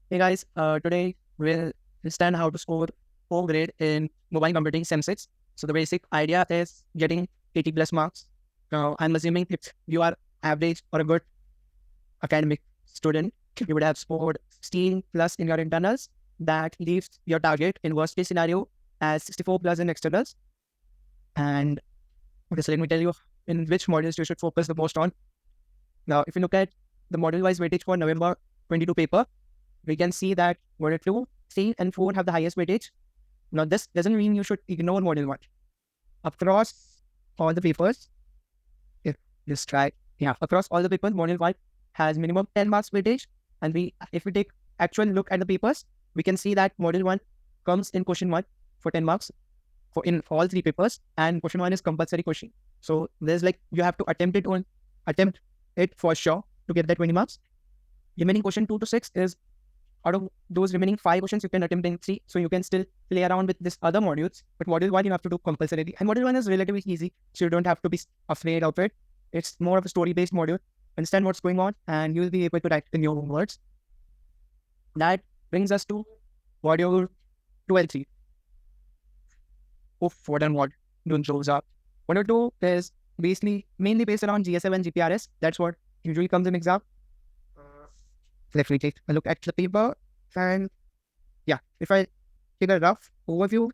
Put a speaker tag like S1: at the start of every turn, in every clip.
S1: Hey guys, today we'll understand how to score 4 grade in mobile computing Sem 6. So the basic idea is getting 80 plus marks. Now I'm assuming if you are average or a good academic student, you would have scored 16 plus in your internals. That leaves your target in worst case scenario as 64 plus in externals. And okay, so let me tell you in which modules you should focus the most on. Now, if you look at the module wise weightage for November 22 paper, we can see that module 2, 3, and 4 have the highest weightage. Now, this doesn't mean you should ignore module 1. Across all the papers, if just try, across all the papers, module 1 has minimum 10 marks weightage. And if we take actual look at the papers, we can see that module 1 comes in question 1 for 10 marks for in all 3 papers, and question 1 is compulsory question. So there's like you have to attempt it for sure to get that 20 marks. Remaining question 2 to 6 is out of those remaining 5 questions, you can attempt in 3. So you can still play around with this other modules. But module 1, you have to do compulsorily. And module 1 is relatively easy. So you don't have to be afraid of it. It's more of a story-based module. Understand what's going on and you'll be able to write in your own words. That brings us to module 2 and 3. What and what don't those up. Module 2 is mainly based around GSM and GPRS. That's what usually comes in exam. Let me take a look at the paper. And if I take a rough overview,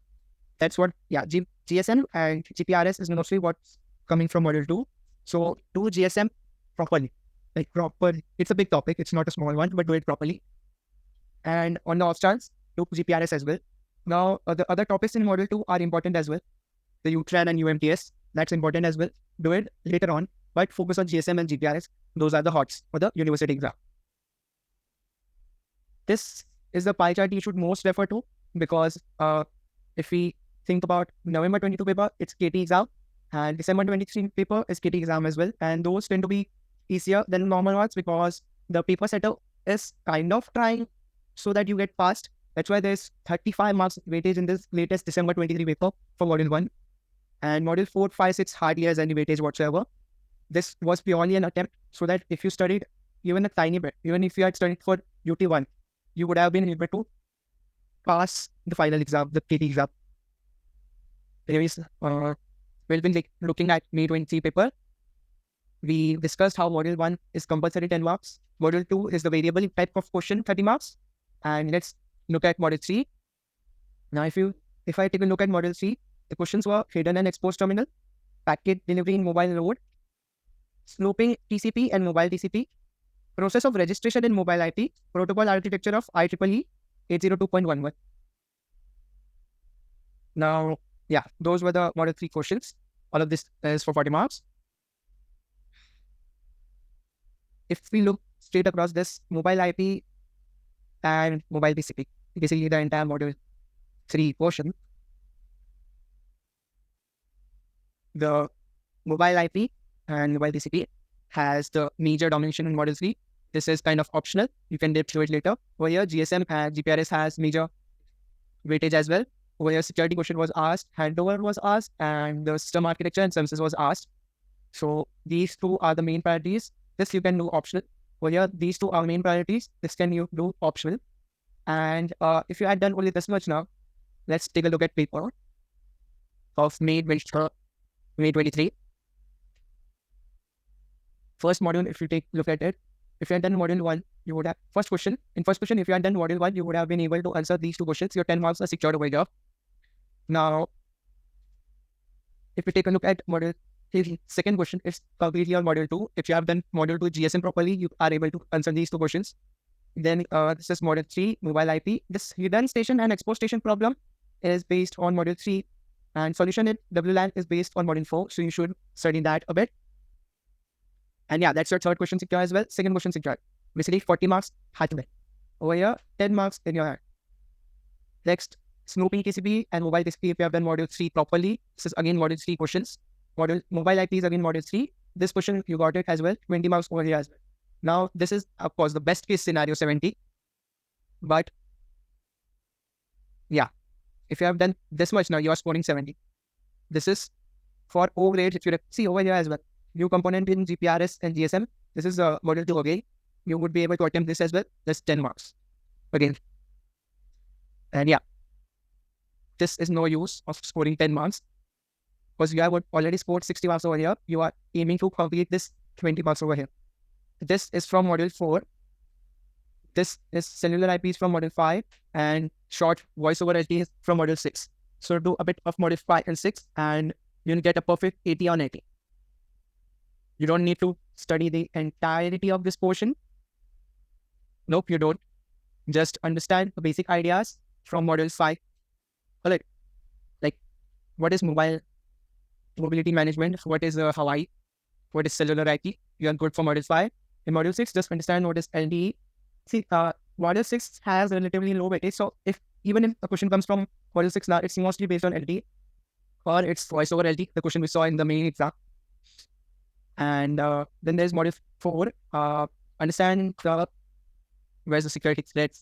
S1: that's what, GSM and GPRS is mostly what's coming from module 2. So do GSM properly, like proper. It's a big topic. It's not a small one, but do it properly. And on the off chance, do GPRS as well. Now, the other topics in module 2 are important as well. The UTRAN and UMTS, that's important as well. Do it later on, but focus on GSM and GPRS. Those are the hots for the university exam. This is the pie chart you should most refer to because if we think about November 22 paper, it's KT exam, and December 23 paper is KT exam as well. And those tend to be easier than normal ones because the paper setter is kind of trying so that you get passed. That's why there's 35 marks weightage in this latest December 23 paper for module 1. And module 4, 5, 6 hardly has any weightage whatsoever. This was purely an attempt so that if you studied even a tiny bit, even if you had studied for UT1, you would have been able to pass the final exam, the KT exam. Anyways, we'll be looking at May 23 paper. We discussed how module 1 is compulsory 10 marks. Module 2 is the variable type of question, 30 marks. And let's look at module 3. Now, if I take a look at module 3, the questions were hidden and exposed terminal, packet delivery in mobile node, sloping TCP and mobile TCP, process of registration in mobile IP, protocol architecture of IEEE 802.11. Now, those were the model 3 questions. All of this is for 40 marks. If we look straight across this mobile IP and mobile TCP, basically the entire module 3 portion, the mobile IP and mobile TCP has the major domination in module 3. This is kind of optional. You can dip through it later. Over here, GSM and GPRS has major weightage as well. Over here, security question was asked, handover was asked, and the system architecture and services was asked. So these 2 are the main priorities. This you can do optional. Over here, these 2 are main priorities. This can you do optional. And if you had done only this much now, let's take a look at paper of May 23. First module, if you take a look at it, if you had done module 1, you would have, first question, if you had done module 1, you would have been able to answer these 2 questions. Your 10 marks are secured over here. Now, if we take a look at module 3, second question is completely on module 2. If you have done module 2 GSM properly, you are able to answer these 2 questions. Then this is module 3, mobile IP. This hidden station and exposed station problem is based on module 3. And solution in WLAN is based on module 4. So you should study that a bit. And that's your third question secure as well. Second question secure. Basically 40 marks had to be. Over here, 10 marks in your hand. Next, Snoopy TCP and mobile TCP if you have done module 3 properly. This is again module 3 questions. Mobile IP is again module 3. This question, you got it as well. 20 marks over here as well. Now, this is, of course, the best case scenario, 70. But, if you have done this much now, you are scoring 70. This is for O grades. If you see over here as well, new component in GPRS and GSM. This is module 2 again. You would be able to attempt this as well. That's 10 marks. again. And yeah, this is no use of scoring 10 marks because you have already scored 60 marks over here. You are aiming to complete this 20 marks over here. This is from module 4. This is cellular IPs from module 5 and short voice over LTE is from module 6. So do a bit of module 5 and 6 and you'll get a perfect 80 on 80. You don't need to study the entirety of this portion. Nope, you don't. Just understand the basic ideas from module 5. Alright, like what is mobility management? What is Hawaii? What is cellular IP? You are good for module 5. In module 6, just understand what is LTE. See, module 6 has relatively low weightage. So even if a question comes from module 6 now, it's mostly based on LTE or it's voice over LTE, the question we saw in the main exam. And then there's module 4. Understand where's the security threats.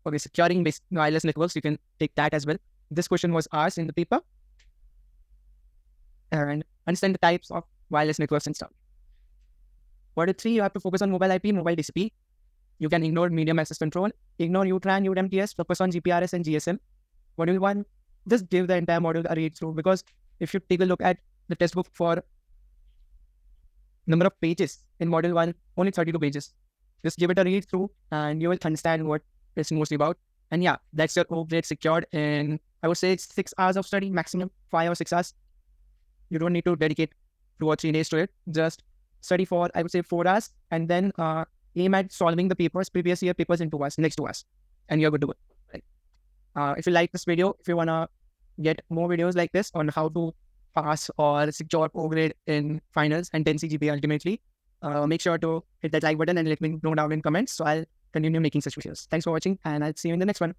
S1: Okay, securing basic wireless networks, you can take that as well. This question was asked in the paper. And understand the types of wireless networks and stuff. Module 3, you have to focus on mobile IP, mobile DCP. You can ignore medium access control, ignore UTRAN, UMTS, focus on GPRS and GSM. Module 1, just give the entire module a read through because if you take a look at the textbook for number of pages in module 1, only 32 pages. Just give it a read through and you will understand what it's mostly about. And yeah, that's your O grade secured in, I would say, 6 hours of study, maximum 5 or 6 hours. You don't need to dedicate 2 or 3 days to it. Just study for, I would say, 4 hours and then aim at solving the papers, previous year papers in 2 hours, next 2 hours. And you're good to go. Right? If you like this video, if you want to get more videos like this on how to pass or secure O grade in finals and 10 CGPA ultimately, make sure to hit that like button and let me know down in comments. So I'll continue making such videos. Thanks for watching and I'll see you in the next one.